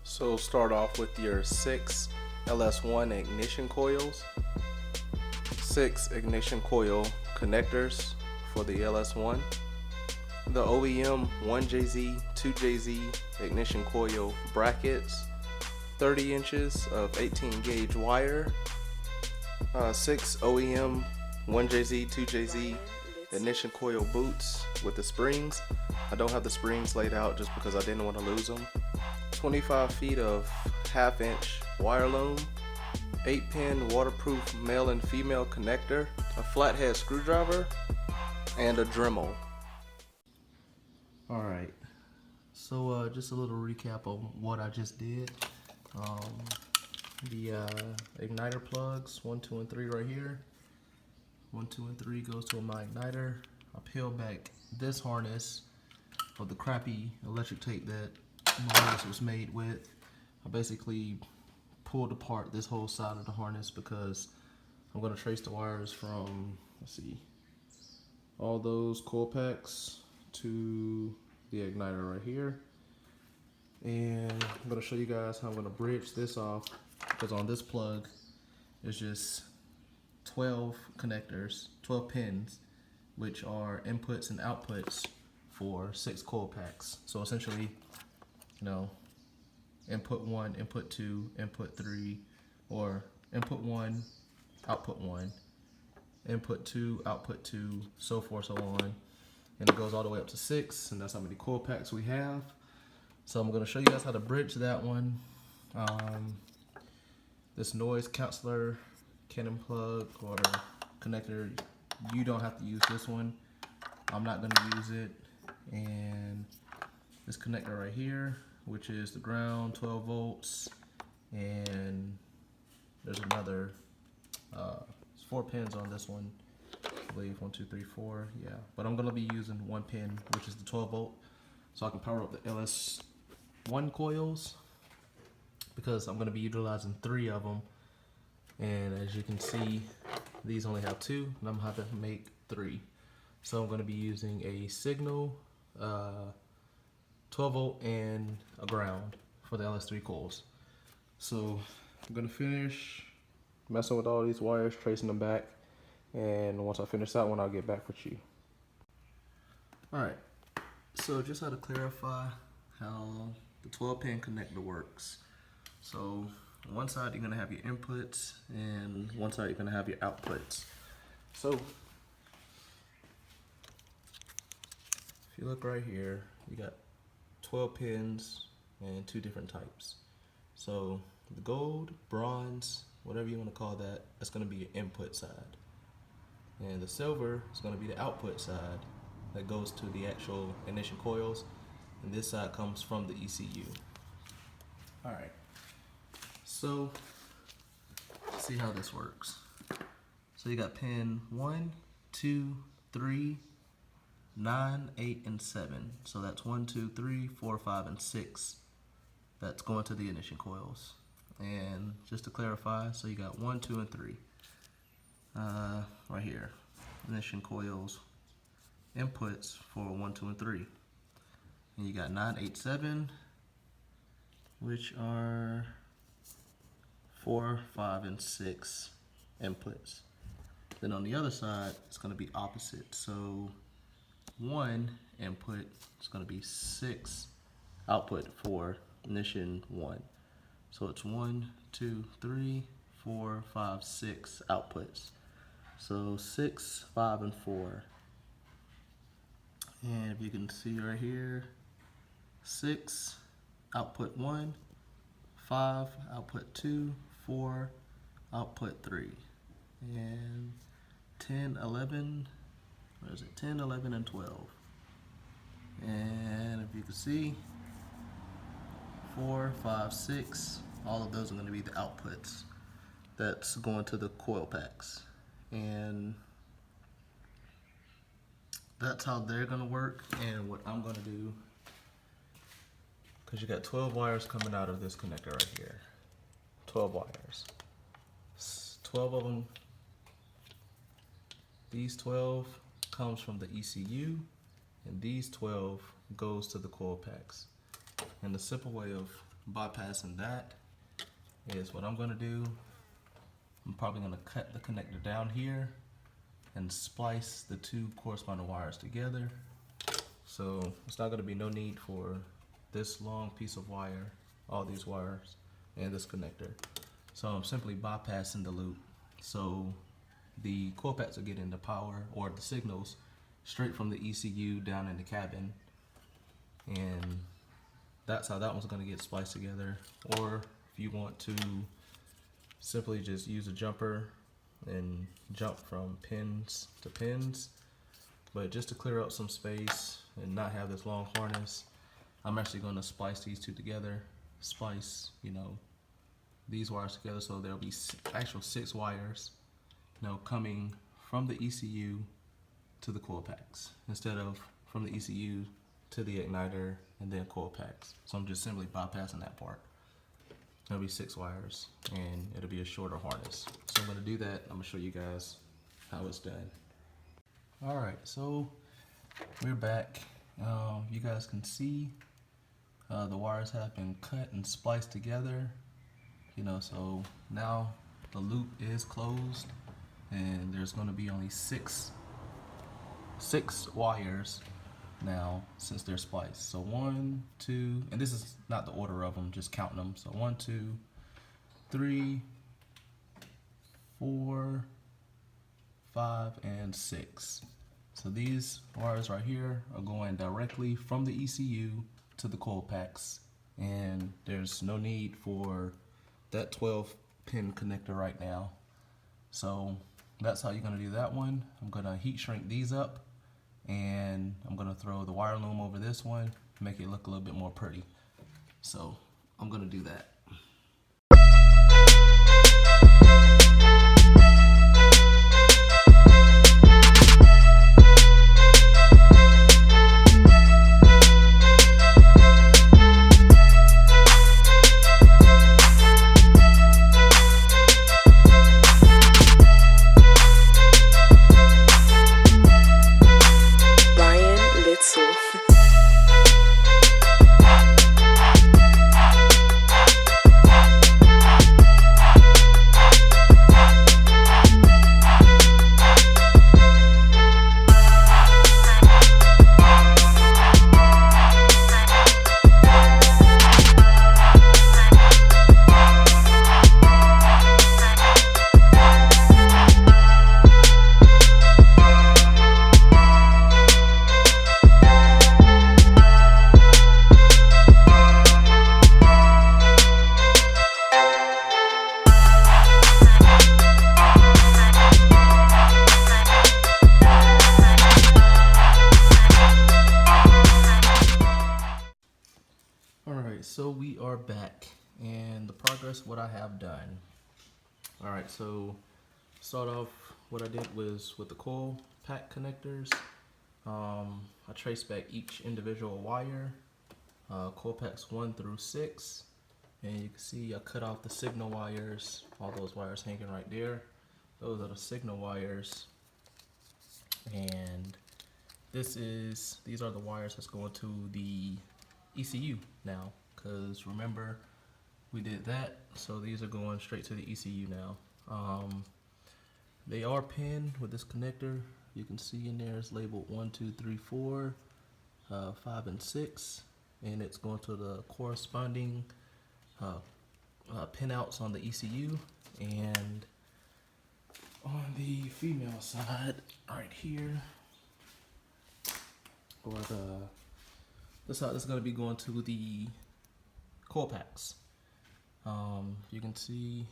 So start off with your 6 LS1 ignition coils, 6 ignition coil connectors for the LS1, the OEM 1JZ, 2JZ ignition coil brackets, 30 inches of 18 gauge wire, 6 OEM 1JZ, 2JZ ignition coil boots with the springs. I don't have the springs laid out just because I didn't want to lose them. 25 feet of 1/2 inch wire loom, 8-pin waterproof male and female connector, a flathead screwdriver, and a Dremel. Alright, so just a little recap of what I just did. The igniter plugs, 1, 2, and 3 right here. 1, 2, and 3 goes to my igniter. I peel back this harness of the crappy electric tape that my harness was made with. I basically pulled apart this whole side of the harness because I'm going to trace the wires from, let's see, all those coil packs to the igniter right here. And I'm going to show you guys how I'm going to bridge this off, because on this plug there's just 12 connectors, 12 pins, which are inputs and outputs for 6 coil packs. So essentially, you know, input 1, input 2, input 3, or input 1, output 1, input 2, output 2, so forth, so on. And it goes all the way up to 6, and that's how many coil packs we have. So I'm going to show you guys how to bridge that one. This noise counselor Canon plug or connector, you don't have to use this one. I'm not going to use it. And this connector right here, which is the ground, 12 volts, and there's another, there's 4 pins on this one, I believe, 1, 2, 3, 4, yeah. But I'm going to be using 1 pin, which is the 12 volt, so I can power up the LS1 coils, because I'm going to be utilizing 3 of them. And as you can see, these only have 2, and I'm going to have to make 3. So I'm going to be using a signal, 12 volt, and a ground for the LS3 coils. So I'm going to finish messing with all these wires, tracing them back, and once I finish that one, I'll get back with you. Alright, so just how to clarify how the 12 pin connector works. So on one side you're going to have your inputs, and one side you're going to have your outputs. So if you look right here, you got 12 pins and 2 different types. So the gold, bronze, whatever you want to call that, that's going to be your input side. And the silver is going to be the output side that goes to the actual ignition coils. And this side comes from the ECU. Alright, so let's see how this works. So you got pin 1, 2, 3, 9, 8, and 7. So that's 1, 2, 3, 4, 5, and 6. That's going to the ignition coils. And just to clarify, so you got 1, 2, and 3. Right here. Ignition coils inputs for 1, 2, and 3. And you got 9, 8, 7, which are 4, 5, and 6 inputs. Then on the other side, it's going to be opposite. So 1 input is going to be 6 output for ignition 1. So it's 1, 2, 3, 4, 5, 6 outputs. So 6, 5, and 4. And if you can see right here, 6 output 1, 5 output 2, 4 output 3, and 10, 11, where is it? 10, 11, and 12. And if you can see, 4, 5, 6, all of those are going to be the outputs that's going to the coil packs. And that's how they're going to work. And what I'm going to do, because you got 12 wires coming out of this connector right here. 12 wires. 12 of them. These 12 comes from the ECU, and these 12 goes to the coil packs. And the simple way of bypassing that is what I'm gonna do. I'm probably gonna cut the connector down here and splice the two corresponding wires together. So it's not gonna be no need for this long piece of wire, all these wires, and this connector. So I'm simply bypassing the loop. So the coil packs are getting the power or the signals straight from the ECU down in the cabin. And that's how that one's gonna get spliced together. Or if you want to simply just use a jumper and jump from pins to pins. But just to clear up some space and not have this long harness, I'm actually gonna splice these two together. Splice, you know, these wires together, so there'll be actual 6 wires, you know, coming from the ECU to the coil packs instead of from the ECU to the igniter and then coil packs. So I'm just simply bypassing that part. There'll be 6 wires and it'll be a shorter harness. So I'm gonna do that. I'm gonna show you guys how it's done. All right, so we're back. You guys can see the wires have been cut and spliced together. You know, so now the loop is closed and there's gonna be only six wires now since they're spliced. So 1, 2, and this is not the order of them, just counting them. So 1, 2, 3, 4, 5, and 6. So these wires right here are going directly from the ECU to the coil packs, and there's no need for that 12-pin connector right now. So that's how you're gonna do that one. I'm gonna heat shrink these up, and I'm gonna throw the wire loom over this one, make it look a little bit more pretty. So I'm gonna do that. So we are back, and the progress what I have done. All right, so start off, what I did was with the coil pack connectors, I traced back each individual wire, coil packs 1 through 6, and you can see I cut off the signal wires, all those wires hanging right there. Those are the signal wires, and these are the wires that's going to the ECU now. Because remember, we did that, so these are going straight to the ECU now. They are pinned with this connector. You can see in there it's labeled 1, 2, 3, 4, 5, and 6, and it's going to the corresponding pinouts on the ECU. And on the female side, right here, or this side is going to be going to the coil packs. You can see,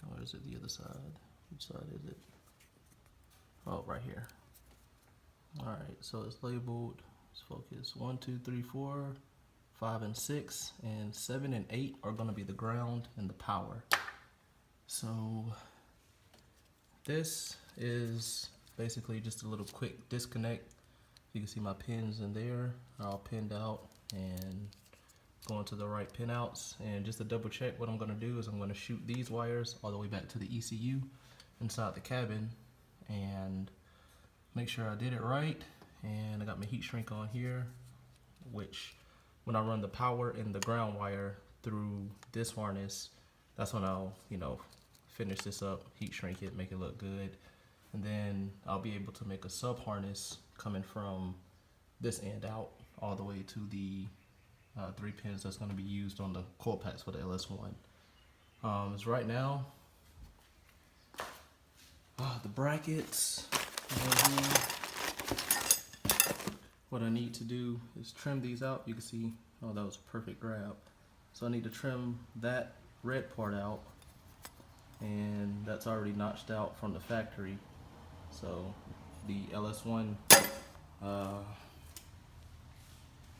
where is it, the other side? Which side is it? Oh, right here. Alright, so it's labeled, let's focus, 1, 2, 3, 4, 5, and 6, and 7 and 8 are going to be the ground and the power. So this is basically just a little quick disconnect. You can see my pins in there are all pinned out and going to the right pinouts. And just to double check, what I'm going to do is I'm going to shoot these wires all the way back to the ECU inside the cabin and make sure I did it right. And I got my heat shrink on here, which when I run the power and the ground wire through this harness, that's when I'll, finish this up, heat shrink it, make it look good. And then I'll be able to make a sub harness coming from this end out all the way to the 3 pins that's going to be used on the coil packs for the LS1. As right now, the brackets, what I need to do is trim these out. You can see, oh, that was a perfect grab. So I need to trim that red part out, and that's already notched out from the factory. So the LS1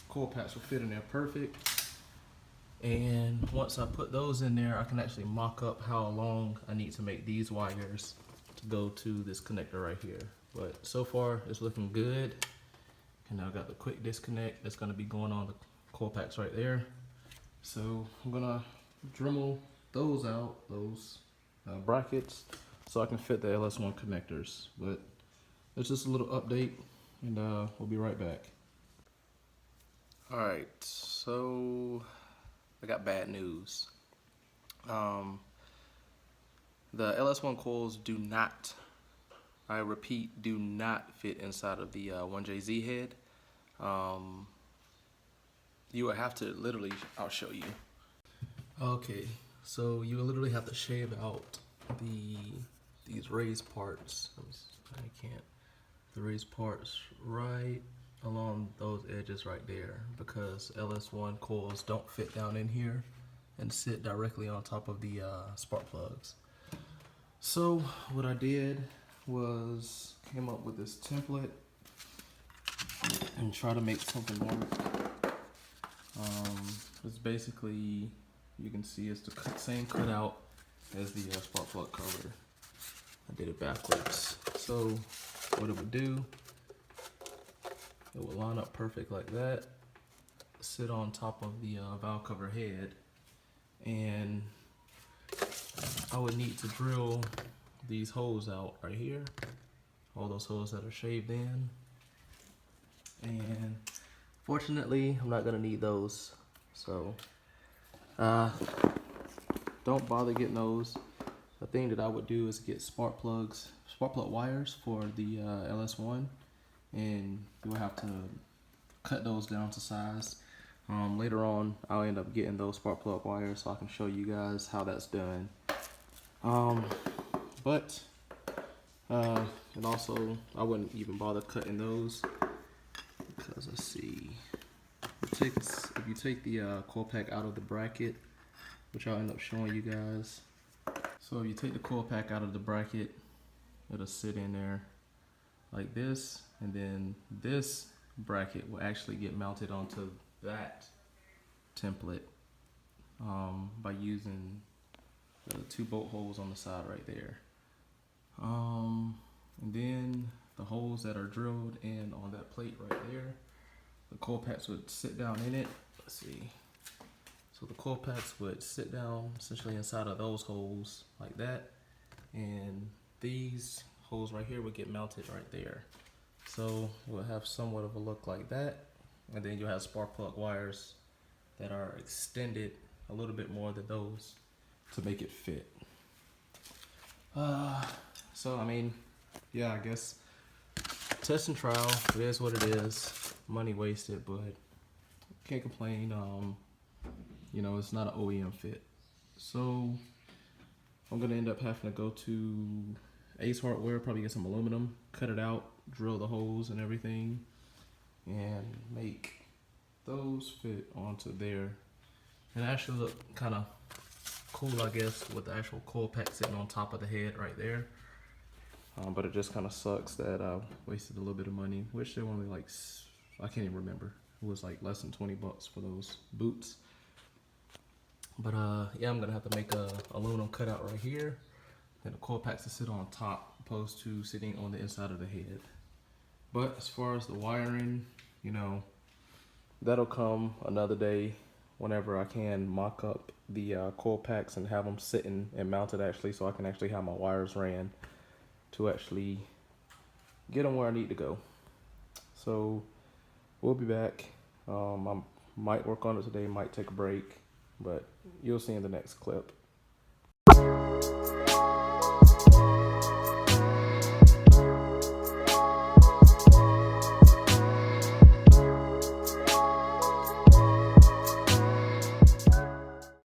coil packs will fit in there perfect. And once I put those in there, I can actually mock up how long I need to make these wires to go to this connector right here. But so far it's looking good. And I got the quick disconnect that's gonna be going on the coil packs right there. So I'm gonna Dremel those out, those brackets, so I can fit the LS1 connectors. But it's just a little update, and we'll be right back. All right, so I got bad news. The LS1 coils do not, I repeat, do not fit inside of the 1JZ head. You would have to literally, I'll show you. Okay, so you would literally have to shave out these raised parts. I can't. The raised parts right along those edges right there, because LS1 coils don't fit down in here and sit directly on top of the spark plugs. So what I did was came up with this template and try to make something work. It's basically, you can see it's the same cutout as the spark plug cover. I did it backwards. So what it would do, it will line up perfect like that, sit on top of the valve cover head, and I would need to drill these holes out right here, all those holes that are shaved in, and fortunately I'm not gonna need those, so don't bother getting those. The thing that I would do is get spark plug wires for the LS1, and you will have to cut those down to size. Later on, I'll end up getting those spark plug wires so I can show you guys how that's done. And also, I wouldn't even bother cutting those, because let's see, if you take the coil pack out of the bracket, which I'll end up showing you guys. So if you take the coil pack out of the bracket, it'll sit in there like this, and then this bracket will actually get mounted onto that template by using the 2 bolt holes on the side right there. And then the holes that are drilled in on that plate right there, the coil packs would sit down in it. Let's see. So the coil packs would sit down essentially inside of those holes like that, and these holes right here would get mounted right there. So we'll have somewhat of a look like that, and then you'll have spark plug wires that are extended a little bit more than those to make it fit. So I mean, yeah, I guess test and trial, it is what it is. Money wasted, but can't complain. It's not an OEM fit. So I'm gonna end up having to go to Ace Hardware, probably get some aluminum, cut it out, drill the holes and everything, and make those fit onto there. And actually look kind of cool, I guess, with the actual coil pack sitting on top of the head right there. But it just kind of sucks that I wasted a little bit of money, which they were only like, I can't even remember. It was like less than 20 bucks for those boots. But yeah, I'm gonna have to make a aluminum cutout right here, and the coil packs to sit on top, opposed to sitting on the inside of the head. But as far as the wiring, that'll come another day whenever I can mock up the coil packs and have them sitting and mounted actually, so I can actually have my wires ran to actually get them where I need to go. So we'll be back. I might work on it today, might take a break, but you'll see in the next clip.